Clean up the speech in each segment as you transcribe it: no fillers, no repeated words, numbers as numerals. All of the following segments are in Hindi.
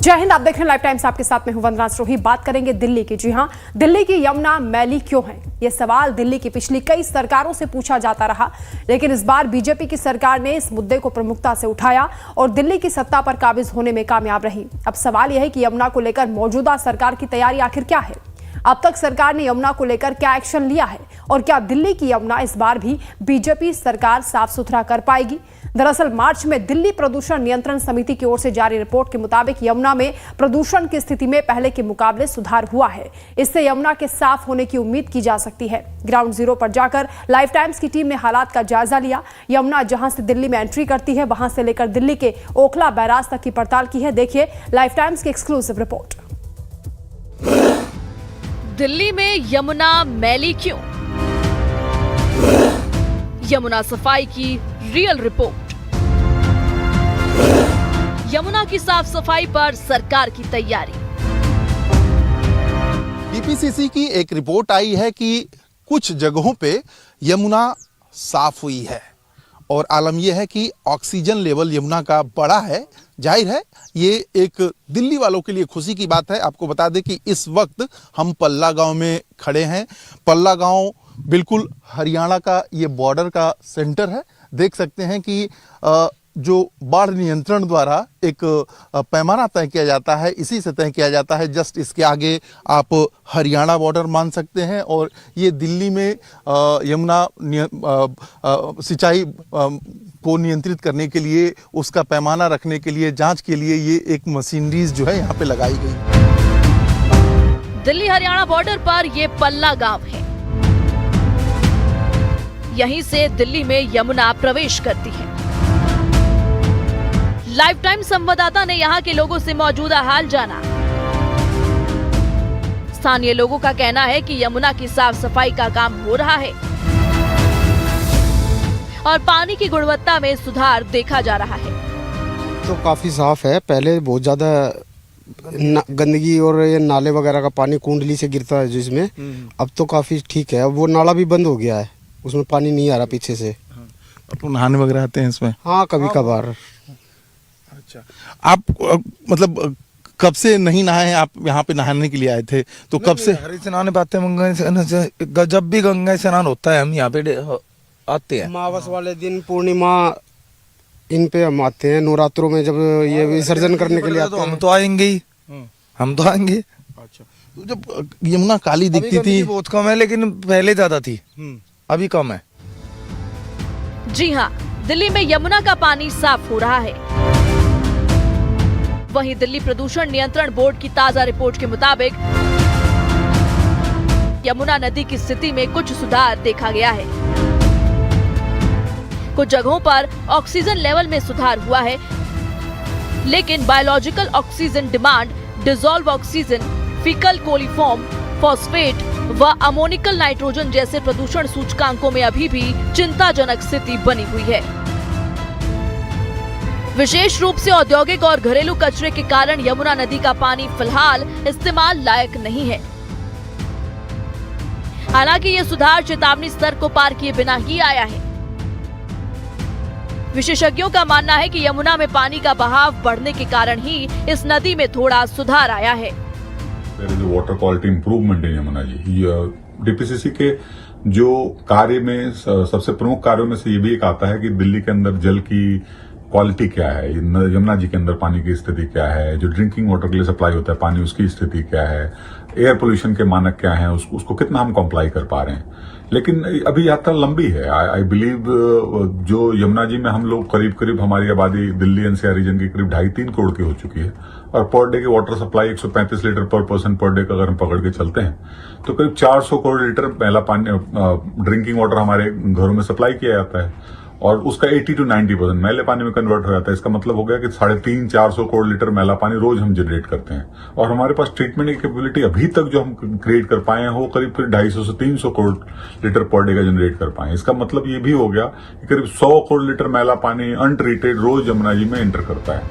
जय हिंद। आप देख रहे हैं लाइव टाइम्स, आपके साथ में हूं वंदना सरोही। बात करेंगे दिल्ली की। जी हां, दिल्ली की यमुना मैली क्यों है, यह सवाल दिल्ली की पिछली कई सरकारों से पूछा जाता रहा, लेकिन इस बार बीजेपी की सरकार ने इस मुद्दे को प्रमुखता से उठाया और दिल्ली की सत्ता पर काबिज होने में कामयाब रही। अब सवाल यह है कि यमुना को लेकर मौजूदा सरकार की तैयारी आखिर क्या है। अब तक सरकार ने यमुना को लेकर क्या एक्शन लिया है और क्या दिल्ली की यमुना इस बार भी बीजेपी सरकार साफ सुथरा कर पाएगी। दरअसल मार्च में दिल्ली प्रदूषण नियंत्रण समिति की ओर से जारी रिपोर्ट के मुताबिक यमुना में प्रदूषण की स्थिति में पहले के मुकाबले सुधार हुआ है। इससे यमुना के साफ होने की उम्मीद की जा सकती है। ग्राउंड जीरो पर जाकर लाइव टाइम्स की टीम ने हालात का जायजा लिया। यमुना जहां से दिल्ली में एंट्री करती है, वहां से लेकर दिल्ली के ओखला बैराज तक की पड़ताल की है। देखिए लाइव टाइम्स की एक्सक्लूसिव रिपोर्ट। दिल्ली में यमुना मैली क्यों? यमुना सफाई की रियल रिपोर्ट। यमुना की साफ सफाई पर सरकार की तैयारी। बीपीसीसी की एक रिपोर्ट आई है कि कुछ जगहों पे यमुना साफ हुई है और आलम यह है कि ऑक्सीजन लेवल यमुना का बढ़ा है। जाहिर है ये एक दिल्ली वालों के लिए खुशी की बात है। आपको बता दें कि इस वक्त हम पल्ला गांव में खड़े हैं। पल्ला गांव बिल्कुल हरियाणा का ये बॉर्डर का सेंटर है। देख सकते हैं कि जो बाढ़ नियंत्रण द्वारा एक पैमाना तय किया जाता है, इसी से तय किया जाता है। जस्ट इसके आगे आप हरियाणा बॉर्डर मान सकते हैं और ये दिल्ली में यमुना सिंचाई को नियंत्रित करने के लिए, उसका पैमाना रखने के लिए, जांच के लिए ये एक मशीनरीज जो है यहाँ पे लगाई गई। दिल्ली हरियाणा बॉर्डर पर ये पल्ला गांव है। यहीं से दिल्ली में यमुना प्रवेश करती है। लाइव टाइम संवाददाता ने यहां के लोगों से मौजूदा हाल जाना। स्थानीय लोगों का कहना है कि यमुना की साफ सफाई का काम हो रहा है और पानी की गुणवत्ता में सुधार देखा जा रहा है। तो काफी साफ है। पहले बहुत ज्यादा गंदगी और ये नाले वगैरह का पानी कुंडली से गिरता है जिसमें, अब तो काफी ठीक है। अब वो नाला भी बंद हो गया है, उसमें पानी नहीं आ रहा पीछे से। तो नहाने वगैरह आते हैं इसमें? हाँ, कभी कभार। अच्छा, आप मतलब कब से नहीं नहाए हैं? आप यहाँ पे नहाने के लिए आए थे तो कब से? हरी स्नान पे आते हैं। जब भी गंगा स्नान होता है हम यहाँ पे आते हैं। अमावस वाले दिन, पूर्णिमा, इन पे हम आते हैं। नवरात्रों में जब ये विसर्जन करने के लिए आते हैं। हम तो आएंगे ही, हम तो आएंगे। अच्छा, तो जब यमुना काली दिखती थी, बहुत कम है, लेकिन पहले ज्यादा थी, अभी कम है। जी हाँ, दिल्ली में यमुना का पानी साफ हो रहा है। वहीं दिल्ली प्रदूषण नियंत्रण बोर्ड की ताजा रिपोर्ट के मुताबिक यमुना नदी की स्थिति में कुछ सुधार देखा गया है। कुछ जगहों पर ऑक्सीजन लेवल में सुधार हुआ है, लेकिन biological oxygen demand, dissolve oxygen, faecal coliform, phosphate व अमोनिकल नाइट्रोजन जैसे प्रदूषण सूचकांकों में अभी भी चिंताजनक स्थिति बनी हुई है। विशेष रूप से औद्योगिक और घरेलू कचरे के कारण यमुना नदी का पानी फिलहाल इस्तेमाल लायक नहीं है। हालांकि ये सुधार चेतावनी स्तर को पार किए बिना ही आया है। विशेषज्ञों का मानना है कि यमुना में पानी का बहाव बढ़ने के कारण ही इस नदी में थोड़ा सुधार आया है। Water quality improvement in Yamuna ji, DPCC के जो कार्य में सबसे प्रमुख कार्यों में से ये भी एक आता है कि दिल्ली के अंदर जल की क्वालिटी क्या है, यमुना जी के अंदर पानी की स्थिति क्या है, जो ड्रिंकिंग वाटर के लिए सप्लाई होता है पानी, उसकी स्थिति क्या है, एयर पोल्यूशन के मानक क्या हैं, उसको कितना हम कंप्लाई कर पा रहे हैं। लेकिन अभी यात्रा लंबी है। आई बिलीव जो यमुना जी में हम लोग करीब हमारी आबादी दिल्ली एनसीआर रीजन की करीब 2.5-3 करोड़ की हो चुकी है और पर डे की वाटर सप्लाई 135 लीटर पर पर्सन पर डे का अगर हम पकड़ के चलते हैं तो करीब 400 करोड़ लीटर पहला पानी ड्रिंकिंग वाटर हमारे घरों में सप्लाई किया जाता है और उसका 80 to 90% मैले पानी में कन्वर्ट हो जाता है। इसका मतलब हो गया कि 350-400 करोड़ लीटर मैला पानी रोज हम जनरेट करते हैं और हमारे पास ट्रीटमेंट की कैपेबिलिटी अभी तक जो हम क्रिएट कर पाए हैं वो करीब 250 से 300 करोड़ लीटर पर डे का जनरेट कर पाए। इसका मतलब ये भी हो गया कि करीब 100 करोड़ लीटर मैला पानी अनट्रीटेड रोज यमुना जी में एंटर करता है।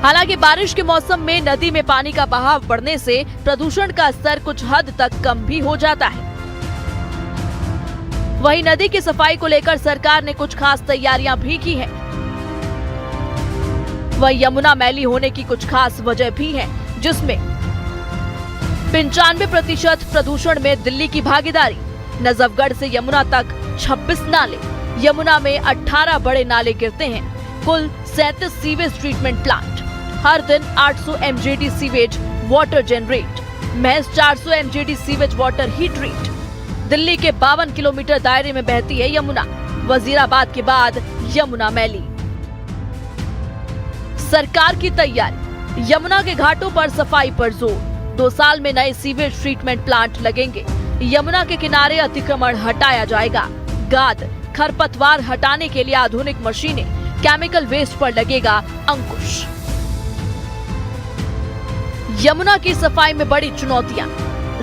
हालांकि बारिश के मौसम में नदी में पानी का बहाव बढ़ने से प्रदूषण का स्तर कुछ हद तक कम भी हो जाता है। वहीं नदी की सफाई को लेकर सरकार ने कुछ खास तैयारियां भी की हैं। वह यमुना मैली होने की कुछ खास वजह भी है, जिसमें 95% प्रदूषण में दिल्ली की भागीदारी। नजफगढ़ से यमुना तक 26 नाले, यमुना में 18 बड़े नाले गिरते हैं, कुल 37 सीवेज ट्रीटमेंट प्लांट, हर दिन 800 MGD सीवेज वाटर जनरेट, महज 400 MGD सीवेज वाटर ही ट्रीट। दिल्ली के 52 किलोमीटर दायरे में बहती है यमुना, वजीराबाद के बाद यमुना मैली। सरकार की तैयारी, यमुना के घाटों पर सफाई पर जोर, 2 साल में नए सीवेज ट्रीटमेंट प्लांट लगेंगे, यमुना के किनारे अतिक्रमण हटाया जाएगा, गाद खरपतवार हटाने के लिए आधुनिक मशीनें, केमिकल वेस्ट पर लगेगा अंकुश। यमुना की सफाई में बड़ी चुनौतियां,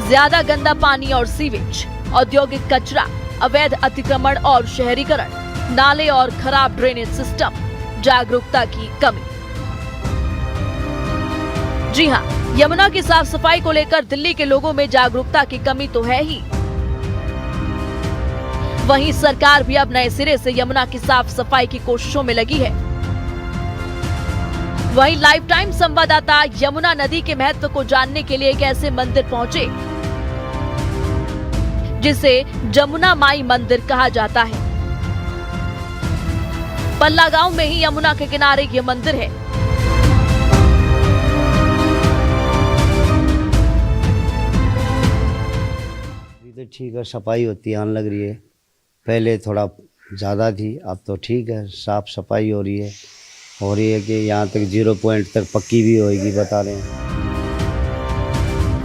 ज्यादा गंदा पानी और सीवेज, औद्योगिक कचरा, अवैध अतिक्रमण और शहरीकरण, नाले और खराब ड्रेनेज सिस्टम, जागरूकता की कमी। जी हां, यमुना की साफ सफाई को लेकर दिल्ली के लोगों में जागरूकता की कमी तो है ही, वहीं सरकार भी अब नए सिरे से यमुना की साफ सफाई की कोशिशों में लगी है। वहीं लाइफ टाइम संवाददाता यमुना नदी के महत्व को जानने के लिए एक ऐसे मंदिर पहुंचे जिसे जमुना माई मंदिर कहा जाता है। पल्ला गांव में ही यमुना के किनारे ये मंदिर है। तो ठीक है, सफाई होती है, आने लग रही है। पहले थोड़ा ज़्यादा थी, अब तो ठीक है, साफ सफाई हो रही है कि यहाँ तक 0 पॉइंट तक पक्की भी होगी, बता रहे हैं।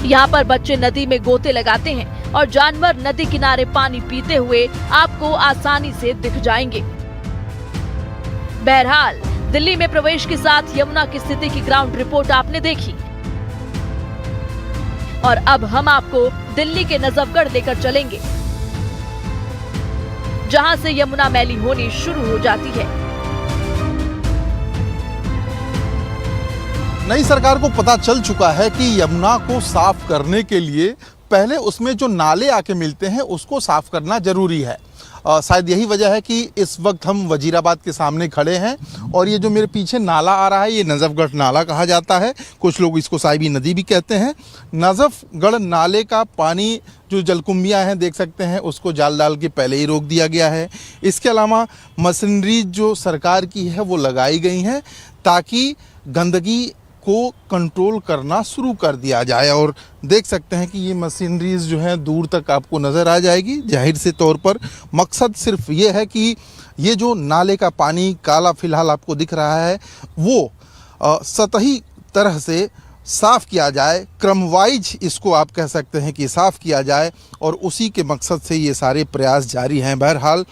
यहाँ पर बच्चे नदी में गोते लगाते हैं और जानवर नदी किनारे पानी पीते हुए आपको आसानी से दिख जाएंगे। बहरहाल, दिल्ली में प्रवेश के साथ यमुना की स्थिति की ग्राउंड रिपोर्ट आपने देखी और अब हम आपको दिल्ली के नजफगढ़ लेकर चलेंगे, जहां से यमुना मैली होनी शुरू हो जाती है। नई सरकार को पता चल चुका है कि यमुना को साफ करने के लिए पहले उसमें जो नाले आके मिलते हैं उसको साफ करना जरूरी है। शायद यही वजह है कि इस वक्त हम वजीराबाद के सामने खड़े हैं और ये जो मेरे पीछे नाला आ रहा है ये नजफगढ़ नाला कहा जाता है, कुछ लोग इसको साहिबी नदी भी कहते हैं। नजफगढ़ नाले का पानी जो जलकुंभियाँ हैं देख सकते हैं, उसको जाल डाल के पहले ही रोक दिया गया है। इसके अलावा मशीनरी जो सरकार की है वो लगाई गई हैं ताकि गंदगी को कंट्रोल करना शुरू कर दिया जाए। और देख सकते हैं कि ये मशीनरीज जो हैं दूर तक आपको नज़र आ जाएगी। जाहिर से तौर पर मकसद सिर्फ ये है कि ये जो नाले का पानी काला फिलहाल आपको दिख रहा है वो सतही तरह से साफ़ किया जाए, क्रमवाइज इसको आप कह सकते हैं कि साफ़ किया जाए और उसी के मकसद से ये सारे प्रयास जारी हैं। बहरहाल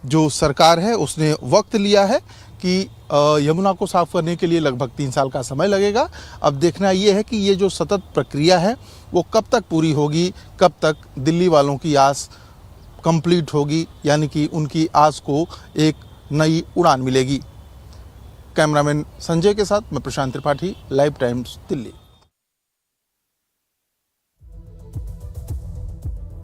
जो सरकार है उसने वक्त लिया है कि यमुना को साफ़ करने के लिए लगभग 3 साल का समय लगेगा। अब देखना ये है कि ये जो सतत प्रक्रिया है वो कब तक पूरी होगी, कब तक दिल्ली वालों की आस कंप्लीट होगी, यानी कि उनकी आस को एक नई उड़ान मिलेगी। कैमरामैन संजय के साथ मैं प्रशांत त्रिपाठी, लाइव टाइम्स दिल्ली।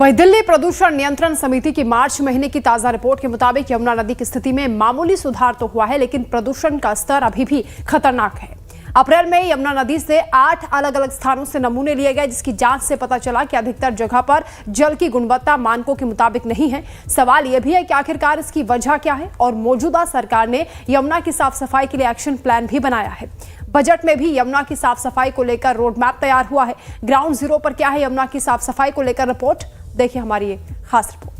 वहीं दिल्ली प्रदूषण नियंत्रण समिति की मार्च महीने की ताजा रिपोर्ट के मुताबिक यमुना नदी की स्थिति में मामूली सुधार तो हुआ है, लेकिन प्रदूषण का स्तर अभी भी खतरनाक है। अप्रैल में यमुना नदी से 8 अलग अलग स्थानों से नमूने लिए गए, जिसकी जांच से पता चला कि अधिकतर जगह पर जल की गुणवत्ता मानकों के मुताबिक नहीं है। सवाल यह भी है कि आखिरकार इसकी वजह क्या है और मौजूदा सरकार ने यमुना की साफ सफाई के लिए एक्शन प्लान भी बनाया है। बजट में भी यमुना की साफ सफाई को लेकर रोड मैप तैयार हुआ है। ग्राउंड जीरो पर क्या है यमुना की साफ सफाई को लेकर रिपोर्ट, देखिए हमारी ये खास रिपोर्ट।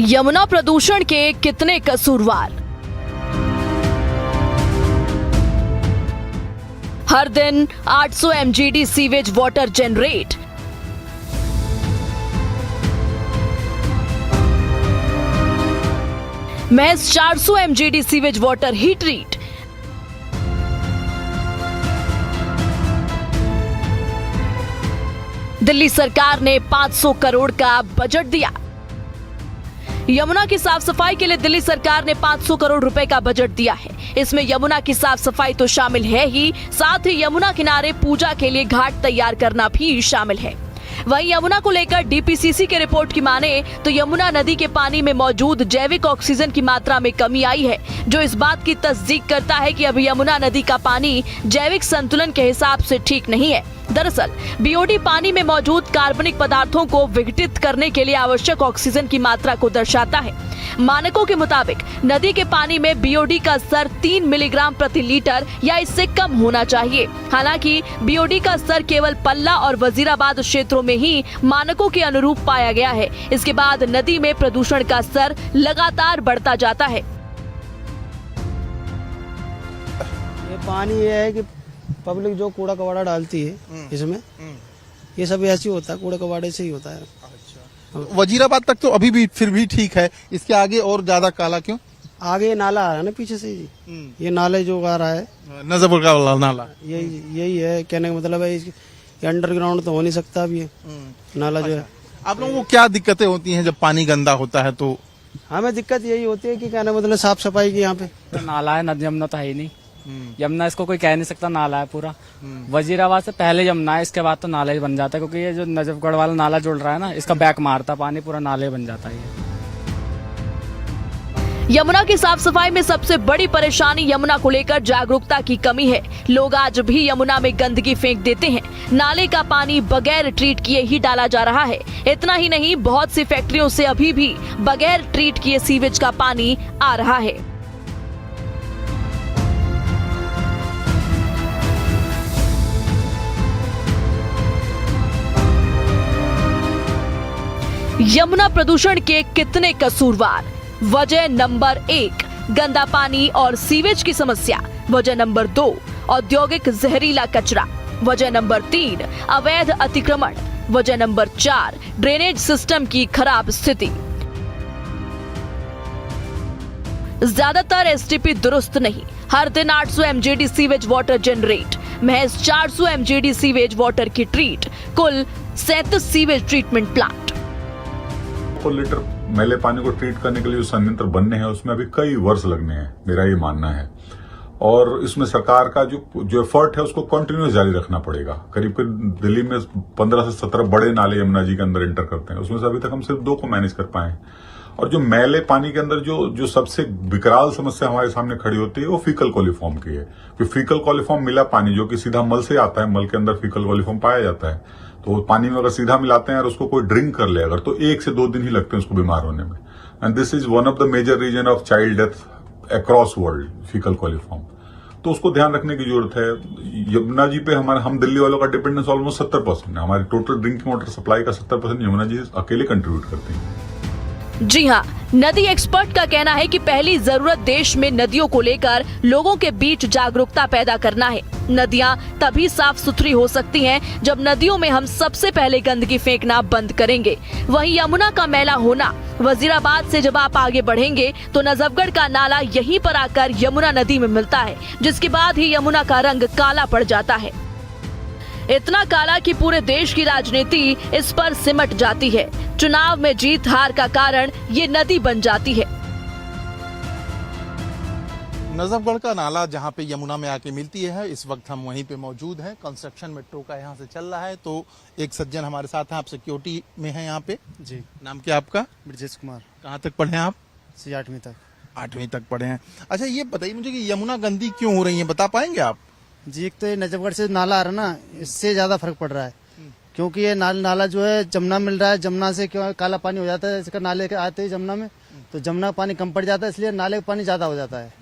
यमुना प्रदूषण के कितने कसूरवार? हर दिन 800 MGD सीवेज वाटर जनरेट, महज 400 MGD सीवेज वाटर ही ट्रीट। दिल्ली सरकार ने 500 करोड़ का बजट दिया। यमुना की साफ सफाई के लिए दिल्ली सरकार ने 500 करोड़ रुपए का बजट दिया है। इसमें यमुना की साफ सफाई तो शामिल है ही, साथ ही यमुना किनारे पूजा के लिए घाट तैयार करना भी शामिल है। वहीं यमुना को लेकर डीपीसीसी के रिपोर्ट की माने तो यमुना नदी के पानी में मौजूद जैविक ऑक्सीजन की मात्रा में कमी आई है, जो इस बात की तस्दीक करता है कि अब यमुना नदी का पानी जैविक संतुलन के हिसाब से ठीक नहीं है। दरअसल बीओडी पानी में मौजूद कार्बनिक पदार्थों को विघटित करने के लिए आवश्यक ऑक्सीजन की मात्रा को दर्शाता है। मानकों के मुताबिक नदी के पानी में बीओडी का स्तर 3 मिलीग्राम प्रति लीटर या इससे कम होना चाहिए। हालांकि बीओडी का स्तर केवल पल्ला और वजीराबाद क्षेत्रों में ही मानकों के अनुरूप पाया गया है। इसके बाद नदी में प्रदूषण का स्तर लगातार बढ़ता जाता है। ये पानी ये है कि पब्लिक जो कूड़ा कबाड़ा डालती है इसमें, ये सब ऐसे ही होता है, कूड़ा कबाड़े से ही होता है। वजीराबाद तक तो अभी भी फिर भी ठीक है, इसके आगे और ज्यादा काला क्यों? आगे ये नाला आ रहा है ना पीछे से ही, ये नाले जो आ रहा है नजफगढ़ का वाला नाला, यही है। कहने का मतलब है ये अंडरग्राउंड तो हो नहीं सकता अब ये नाला जो है। आप लोगों को क्या दिक्कतें होती हैं जब पानी गंदा होता है? तो हमें दिक्कत यही होती है कि कहने का मतलब साफ सफाई की यहाँ पे तो नाला है, नदी यमुना तो है ही नहीं। यमुना इसको कोई कह नहीं सकता, नाला है पूरा। वजीराबाद से पहले यमुना है, इसके बाद तो नाला ही बन जाता है, क्योंकि ये जो नजफगढ़ वाला नाला जुड़ रहा है ना, इसका बैक मारता पानी, पूरा नाले बन जाता है। यमुना की साफ सफाई में सबसे बड़ी परेशानी यमुना को लेकर जागरूकता की कमी है। लोग आज भी यमुना में गंदगी फेंक देते हैं। नाले का पानी बगैर ट्रीट किए ही डाला जा रहा है। इतना ही नहीं, बहुत सी फैक्ट्रियों से अभी भी बगैर ट्रीट किए सीवेज का पानी आ रहा है। यमुना प्रदूषण के कितने कसूरवार? वजह नंबर 1, गंदा पानी और सीवेज की समस्या। वजह नंबर 2, औद्योगिक जहरीला कचरा। वजह नंबर 3, अवैध अतिक्रमण। वजह नंबर 4, ड्रेनेज सिस्टम की खराब स्थिति। ज्यादातर एसटीपी दुरुस्त नहीं। हर दिन 800 एमजीडी सीवेज वाटर जनरेट। महज 400 एमजीडी सीवेज वाटर की ट्रीट। कुल 37 सीवेज ट्रीटमेंट प्लांट। लीटर मैले पानी को ट्रीट करने के लिए जो संयंत्र बनने हैं उसमें अभी कई वर्ष लगने हैं, मेरा ये मानना है। और इसमें सरकार का जो एफर्ट है उसको कंटिन्यूस जारी रखना पड़ेगा। करीब करीब दिल्ली में 15 से 17 बड़े नाले यमुना जी के अंदर एंटर करते हैं, उसमें से अभी तक हम सिर्फ 2 को मैनेज कर पाए। और जो मैले पानी के अंदर जो सबसे विकराल समस्या हमारे सामने खड़ी होती है वो फीकल कोलिफॉर्म की है। कि फीकल कोलिफॉर्म मिला पानी जो कि सीधा मल से आता है, मल के अंदर फीकल कोलिफॉर्म पाया जाता है, तो पानी में अगर सीधा मिलाते हैं और उसको कोई ड्रिंक कर ले अगर, तो 1 से 2 दिन ही लगते हैं उसको बीमार होने में। And this is one of the major reason of child death across world, fecal coliform. तो उसको ध्यान रखने की जरूरत है। यमुना जी पे हम दिल्ली वालों का डिपेंडेंस ऑलमोस्ट 70% है। हमारी टोटल ड्रिंकिंग वाटर सप्लाई का 70% यमुना जी अकेले कंट्रीब्यूट करते हैं। जी हाँ, नदी एक्सपर्ट का कहना है कि पहली जरूरत देश में नदियों को लेकर लोगों के बीच जागरूकता पैदा करना है। नदियाँ तभी साफ सुथरी हो सकती हैं जब नदियों में हम सबसे पहले गंदगी फेंकना बंद करेंगे। वहीं यमुना का मैला होना, वजीराबाद से जब आप आगे बढ़ेंगे तो नजफगढ़ का नाला यहीं पर आकर यमुना नदी में मिलता है, जिसके बाद ही यमुना का रंग काला पड़ जाता है। इतना काला कि पूरे देश की राजनीति इस पर सिमट जाती है। चुनाव में जीत हार का कारण ये नदी बन जाती है। नजफगढ़ का नाला जहां पे यमुना में आके मिलती है, इस वक्त हम वहीं पे मौजूद हैं। कंस्ट्रक्शन मेट्रो का यहां से चल रहा है। तो एक सज्जन हमारे साथ हैं, आप सिक्योरिटी में हैं यहाँ पे। जी, नाम क्या आपका? ब्रजेश कुमार। कहाँ तक पढ़े हैं आप? 8वीं तक। 8वीं तक पढ़े हैं। अच्छा, ये बताइए मुझे कि यमुना गंदी क्यों हो रही है, बता पाएंगे आप? जी, एक तो ये नजफगढ़ से नाला आ रहा ना, इससे ज्यादा फर्क पड़ रहा है। क्योंकि ये नाला जो है जमुना मिल रहा है, जमुना से क्यों काला पानी हो जाता है। इसका नाले के आते ही जमुना में तो जमुना पानी कम पड़ जाता है, इसलिए नाले का पानी ज्यादा हो जाता है।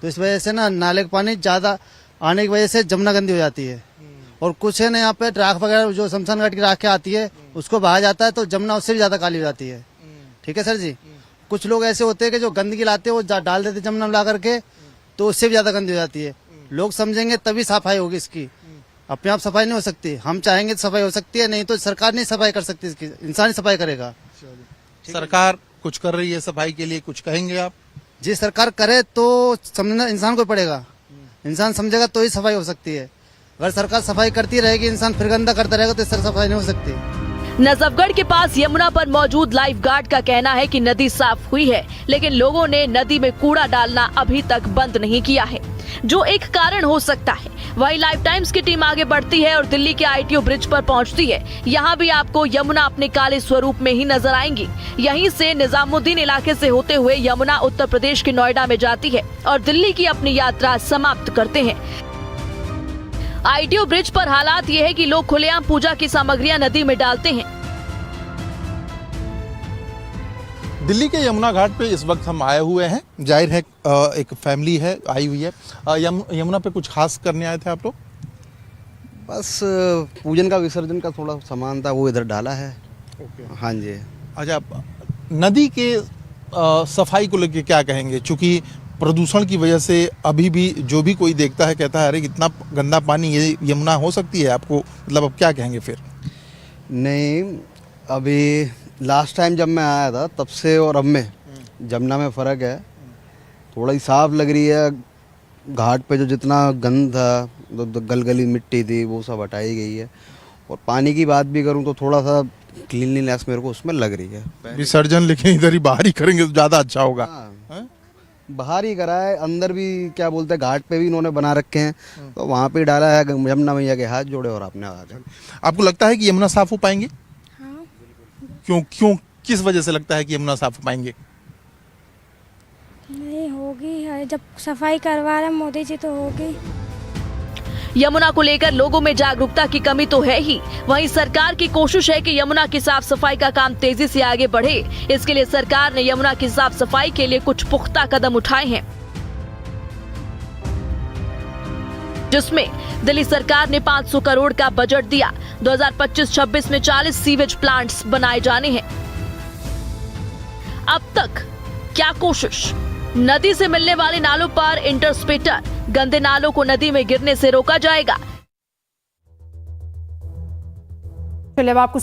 तो इस वजह से ना नाले का पानी ज्यादा आने की वजह से जमुना गंदी हो जाती है। और कुछ है ना यहाँ पे राख वगैरह जो शमशान घाट की राख आती है उसको बहाया जाता है, तो जमुना उससे भी ज्यादा काली हो जाती है। ठीक है सर जी। कुछ लोग ऐसे होते हैं कि जो गंदगी लाते हैं वो डाल देते जमुना ला करके, तो उससे भी ज्यादा गंदी हो जाती है। लोग समझेंगे तभी सफाई होगी इसकी, अपने आप सफाई नहीं हो सकती। हम चाहेंगे तो सफाई हो सकती है, नहीं तो सरकार नहीं सफाई कर सकती, इसकी इंसान ही सफाई करेगा। सरकार कुछ कर रही है सफाई के लिए, कुछ कहेंगे आप? जी, सरकार करे तो समझना इंसान को पड़ेगा, इंसान समझेगा तो ही सफाई हो सकती है। अगर सरकार सफाई करती रहेगी, इंसान फिर गंदा करता रहेगा तो इससे सफाई नहीं हो सकती। नजफगढ़ के पास यमुना पर मौजूद लाइफ गार्ड का कहना है कि नदी साफ हुई है, लेकिन लोगों ने नदी में कूड़ा डालना अभी तक बंद नहीं किया है, जो एक कारण हो सकता है। वहीं लाइफ टाइम्स की टीम आगे बढ़ती है और दिल्ली के ITO ब्रिज पर पहुंचती है। यहाँ भी आपको यमुना अपने काले स्वरूप में ही नजर आएंगी। यहीं से निजामुद्दीन इलाके से होते हुए यमुना उत्तर प्रदेश के नोएडा में जाती है और दिल्ली की अपनी यात्रा समाप्त करते हैं। ITO ब्रिज पर हालात ये है कि लोग खुलेआम पूजा की सामग्रियां नदी में डालते हैं। दिल्ली के यमुना घाट पे इस वक्त हम आए हुए हैं। जाहिर है एक फैमिली है आई हुई है। यमुना पे कुछ खास करने आए थे आप लोग? बस पूजन का विसर्जन का थोड़ा सामान था, वो इधर डाला है। हाँ जी। अच्छा, नदी के सफाई को लेकर क्या कहेंगे? चूंकि प्रदूषण की वजह से अभी भी जो भी कोई देखता है कहता है अरे कितना गंदा पानी ये यमुना हो सकती है। आपको मतलब अब क्या कहेंगे फिर? नहीं, अभी लास्ट टाइम जब मैं आया था तब से और अब में जमुना में फ़र्क है। थोड़ा ही साफ लग रही है। घाट पे जो जितना गंद था, गलगली मिट्टी थी, वो सब हटाई गई है। और पानी की बात भी करूँ तो थोड़ा सा क्लीनलीनेस मेरे को उसमें लग रही है। विसर्जन लेकिन इधर ही बाहर ही करेंगे तो ज़्यादा अच्छा होगा। हाँ, बाहर ही करा है। अंदर भी क्या बोलते हैं, घाट पे भी इन्होंने बना रखे हैं, तो वहाँ पे डाला है। यमुना मैया के हाथ जोड़े और आपने आ गए। आपको लगता है कि यमुना साफ हो पाएंगे? हाँ। क्यों किस वजह से लगता है कि यमुना साफ हो पाएंगे? नहीं होगी है, जब सफाई करवा रहे मोदी जी तो होगी। यमुना को लेकर लोगों में जागरूकता की कमी तो है ही, वहीं सरकार की कोशिश है कि यमुना की साफ सफाई का काम तेजी से आगे बढ़े। इसके लिए सरकार ने यमुना की साफ सफाई के लिए कुछ पुख्ता कदम उठाए हैं, जिसमें दिल्ली सरकार ने 500 करोड़ का बजट दिया। 2025-26 में 40 सीवेज प्लांट्स बनाए जाने हैं। अब तक क्या कोशिश? नदी से मिलने वाले नालों पर इंटरस्पेटर, गंदे नालों को नदी में गिरने से रोका जाएगा। चलिए अब आपको